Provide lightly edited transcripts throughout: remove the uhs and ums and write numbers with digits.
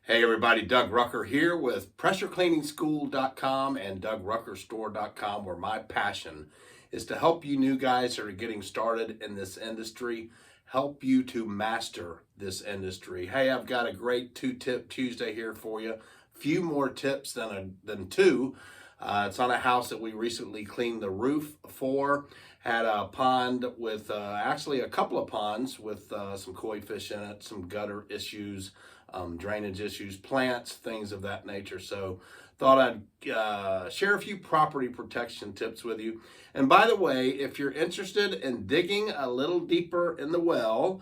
Hey everybody, Doug Rucker here with PressureCleaningschool.com and DougRuckerStore.com, where my passion is to help you new guys that are getting started in this industry, help you to master this industry. Hey, I've got a great two-tip Tuesday here for you. Few more tips than two. It's on a house that we recently cleaned the roof for. Had a pond with actually a couple of ponds with some koi fish in it, some gutter issues, drainage issues, plants, things of that nature. So thought I'd share a few property protection tips with you. And by the way, if you're interested in digging a little deeper in the well,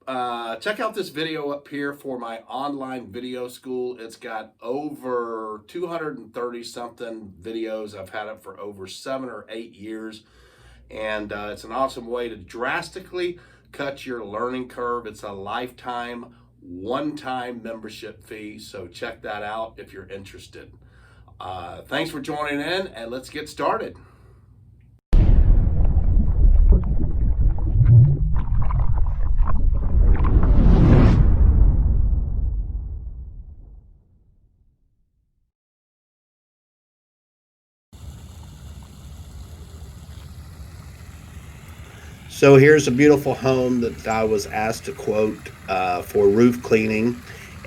check out this video up here for my online video school. It's got over 230 something videos. I've had it for over 7 or 8 years. And it's an awesome way to drastically cut your learning curve. It's a lifetime, one-time membership fee. So check that out if you're interested. Thanks for joining in, and let's get started. So here's a beautiful home that I was asked to quote for roof cleaning.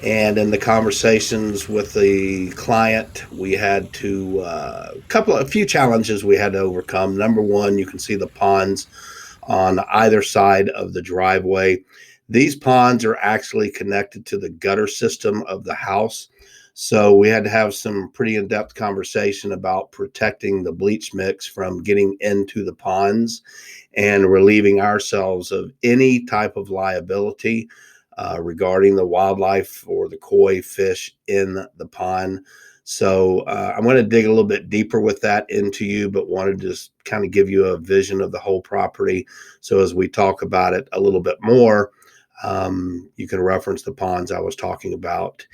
And in the conversations with the client, we had to a few challenges we had to overcome. Number one, you can see the ponds on either side of the driveway. These ponds are actually connected to the gutter system of the house. So we had to have some pretty in-depth conversation about protecting the bleach mix from getting into the ponds and relieving ourselves of any type of liability regarding the wildlife or the koi fish in the pond. So I'm going to dig a little bit deeper with that into you, but wanted to just kind of give you a vision of the whole property. So as we talk about it a little bit more, you can reference the ponds I was talking about.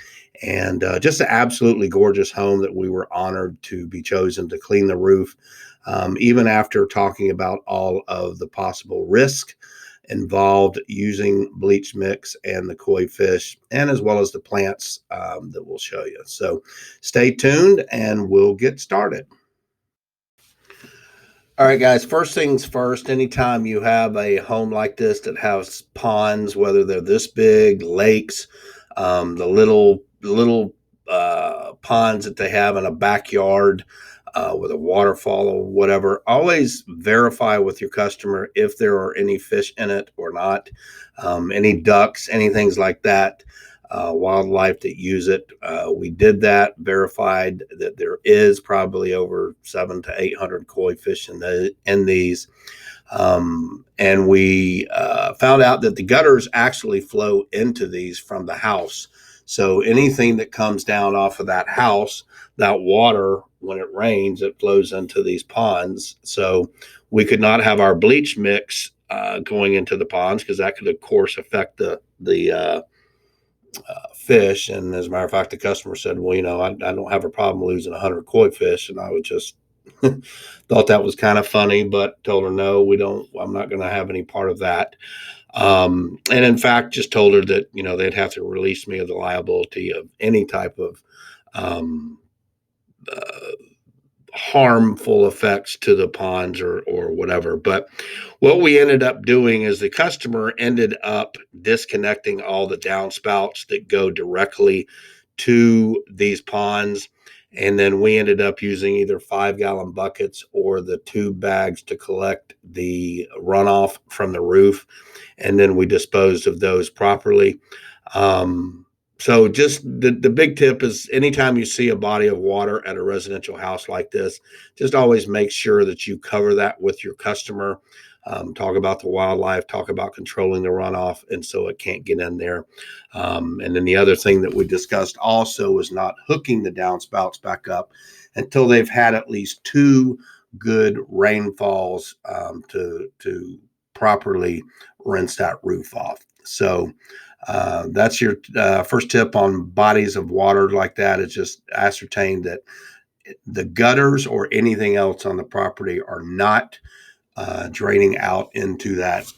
And just an absolutely gorgeous home that we were honored to be chosen to clean the roof, even after talking about all of the possible risk involved using bleach mix and the koi fish, and as well as the plants that we'll show you. So stay tuned and we'll get started. All right, guys, first things first, anytime you have a home like this that has ponds, whether they're this big, lakes, the little ponds that they have in a backyard with a waterfall or whatever, always verify with your customer if there are any fish in it or not, any ducks, any things like that. Wildlife that use it. We did that, verified that there is probably over 700 to 800 koi fish in these. And we found out that the gutters actually flow into these from the house. So anything that comes down off of that house, that water, when it rains, it flows into these ponds. So we could not have our bleach mix going into the ponds because that could, of course, affect the fish. And as a matter of fact, the customer said, well, I don't have a problem losing 100 koi fish. And I would just thought that was kind of funny, but told her, no, I'm not going to have any part of that. And in fact, just told her that, they'd have to release me of the liability of any type of harmful effects to the ponds or whatever. But what we ended up doing is the customer ended up disconnecting all the downspouts that go directly to these ponds. And then we ended up using either 5-gallon buckets or the tube bags to collect the runoff from the roof. And then we disposed of those properly. So just the big tip is anytime you see a body of water at a residential house like this, just always make sure that you cover that with your customer. Talk about the wildlife, talk about controlling the runoff, and so it can't get in there. And then the other thing that we discussed also is not hooking the downspouts back up until they've had at least 2 good rainfalls to properly rinse that roof off. So that's your first tip on bodies of water like that, is just ascertain that the gutters or anything else on the property are not draining out into that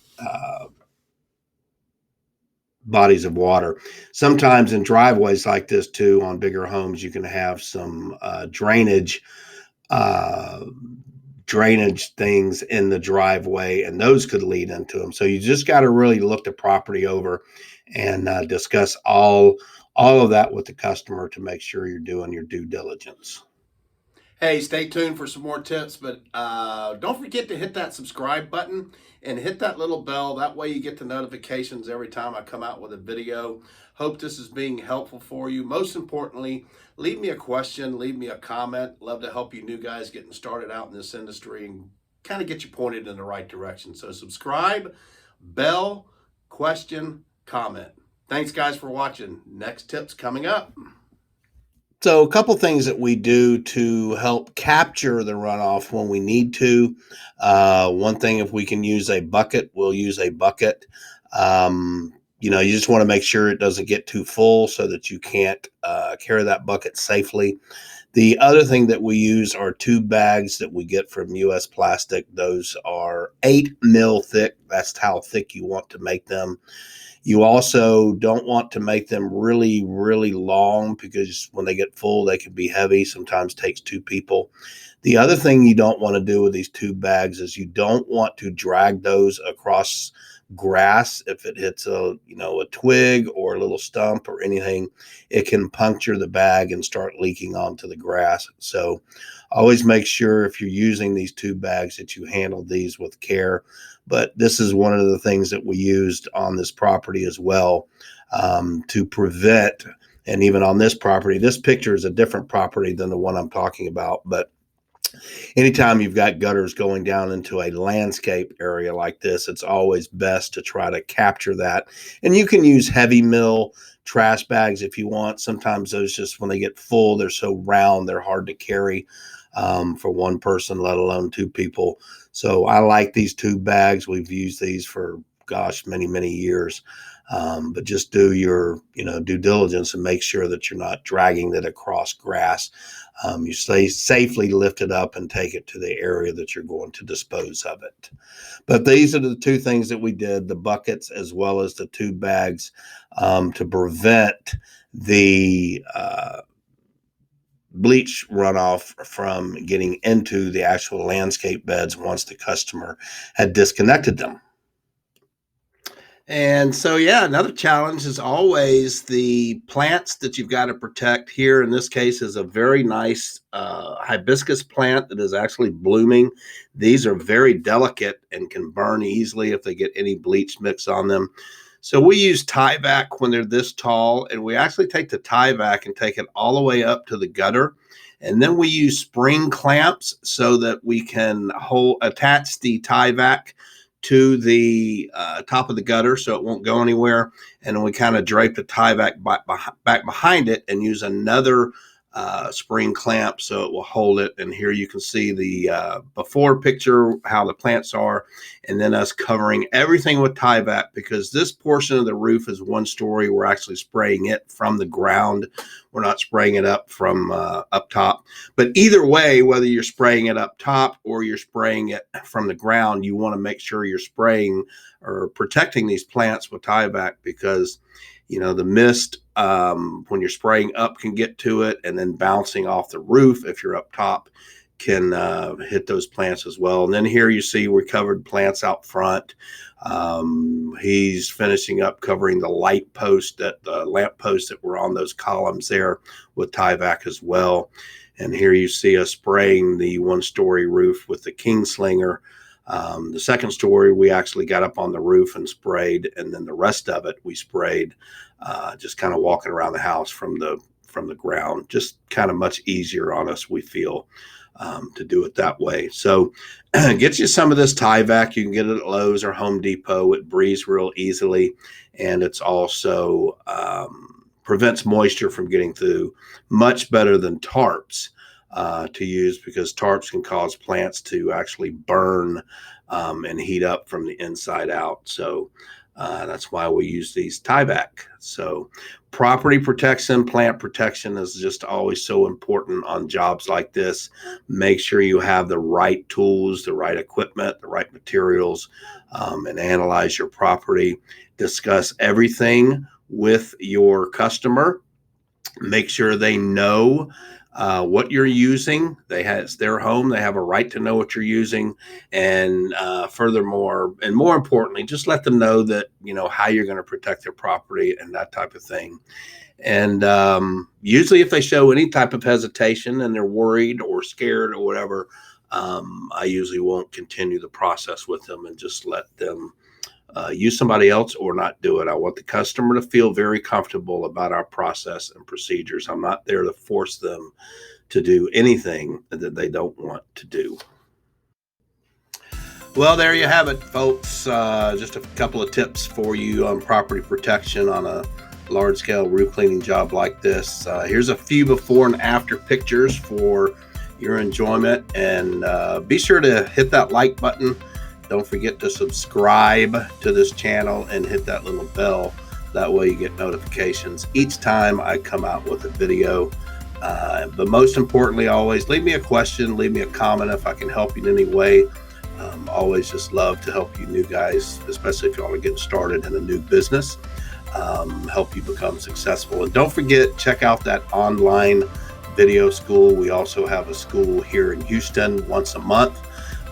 bodies of water. Sometimes in driveways like this too, on bigger homes, you can have some uh, drainage things in the driveway, and those could lead into them. So you just got to really look the property over and discuss all of that with the customer to make sure you're doing your due diligence. Hey, stay tuned for some more tips, but don't forget to hit that subscribe button and hit that little bell. That way you get the notifications every time I come out with a video. Hope this is being helpful for you. Most importantly, leave me a question, leave me a comment. Love to help you new guys getting started out in this industry and kind of get you pointed in the right direction. So subscribe, bell, question, comment. Thanks guys for watching. Next tips coming up. So a couple things that we do to help capture the runoff when we need to. One thing, if we can use a bucket, we'll use a bucket. You just want to make sure it doesn't get too full so that you can't carry that bucket safely. The other thing that we use are tube bags that we get from US Plastic. Those are 8 mil thick. That's how thick you want to make them. You also don't want to make them really, really long, because when they get full, they can be heavy. Sometimes takes 2 people. The other thing you don't want to do with these tube bags is you don't want to drag those across grass. If it hits a twig or a little stump or anything, it can puncture the bag and start leaking onto the grass. So always make sure, if you're using these tube bags, that you handle these with care. But this is one of the things that we used on this property as well, to prevent. And even on this property, this picture is a different property than the one I'm talking about, but anytime you've got gutters going down into a landscape area like this, it's always best to try to capture that. And you can use heavy mill trash bags if you want. Sometimes those, just when they get full, they're so round, they're hard to carry for one person, let alone 2 people. So I like these tube bags. We've used these for, gosh, many, many years. But just do your due diligence and make sure that you're not dragging it across grass. You safely lift it up and take it to the area that you're going to dispose of it. But these are the 2 things that we did, the buckets as well as the tube bags, to prevent the bleach runoff from getting into the actual landscape beds once the customer had disconnected them. And so, yeah, another challenge is always the plants that you've got to protect. Here, in this case, is a very nice hibiscus plant that is actually blooming. These are very delicate and can burn easily if they get any bleach mix on them. So we use Tyvek when they're this tall, and we actually take the Tyvek and take it all the way up to the gutter. And then we use spring clamps so that we can attach the Tyvek to the top of the gutter so it won't go anywhere. And then we kind of drape the Tyvek back behind it and use another spring clamp so it will hold it. And here you can see the before picture, how the plants are, and then us covering everything with Tyvek, because this portion of the roof is 1 story. We're actually spraying it from the ground. We're not spraying it up from up top. But either way, whether you're spraying it up top or you're spraying it from the ground, you want to make sure you're spraying or protecting these plants with Tyvek, because the mist, when you're spraying up, can get to it, and then bouncing off the roof, if you're up top, can hit those plants as well. And then here you see we covered plants out front. He's finishing up covering the lamp post that were on those columns there with Tyvek as well. And here you see us spraying the 1-story roof with the Kingslinger. The 2nd story, we actually got up on the roof and sprayed, and then the rest of it we sprayed, just kind of walking around the house from the ground. Just kind of much easier on us, we feel, to do it that way. So get you some of this Tyvek. You can get it at Lowe's or Home Depot. It breathes real easily, and it's also prevents moisture from getting through. Much better than tarps to use, because tarps can cause plants to actually burn and heat up from the inside out. So That's why we use these tieback. So property protection, plant protection is just always so important on jobs like this. Make sure you have the right tools, the right equipment, the right materials, and analyze your property. Discuss everything with your customer. Make sure they know what you're using. It's their home. They have a right to know what you're using. And furthermore, and more importantly, just let them know that, how you're going to protect their property and that type of thing. And usually if they show any type of hesitation and they're worried or scared or whatever, I usually won't continue the process with them and just let them use somebody else or not do it. I want the customer to feel very comfortable about our process and procedures. I'm not there to force them to do anything that they don't want to do. Well, there you have it, folks. Just a couple of tips for you on property protection on a large-scale roof cleaning job like this. Here's a few before and after pictures for your enjoyment. And be sure to hit that like button. Don't forget to subscribe to this channel and hit that little bell. That way you get notifications each time I come out with a video. But most importantly, always leave me a question, leave me a comment if I can help you in any way. Always just love to help you new guys, especially if you want to get started in a new business, help you become successful. And don't forget, check out that online video school. We also have a school here in Houston once a month.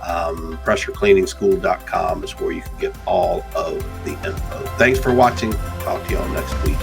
PressureCleaningschool.com is where you can get all of the info. Thanks for watching. Talk to y'all next week.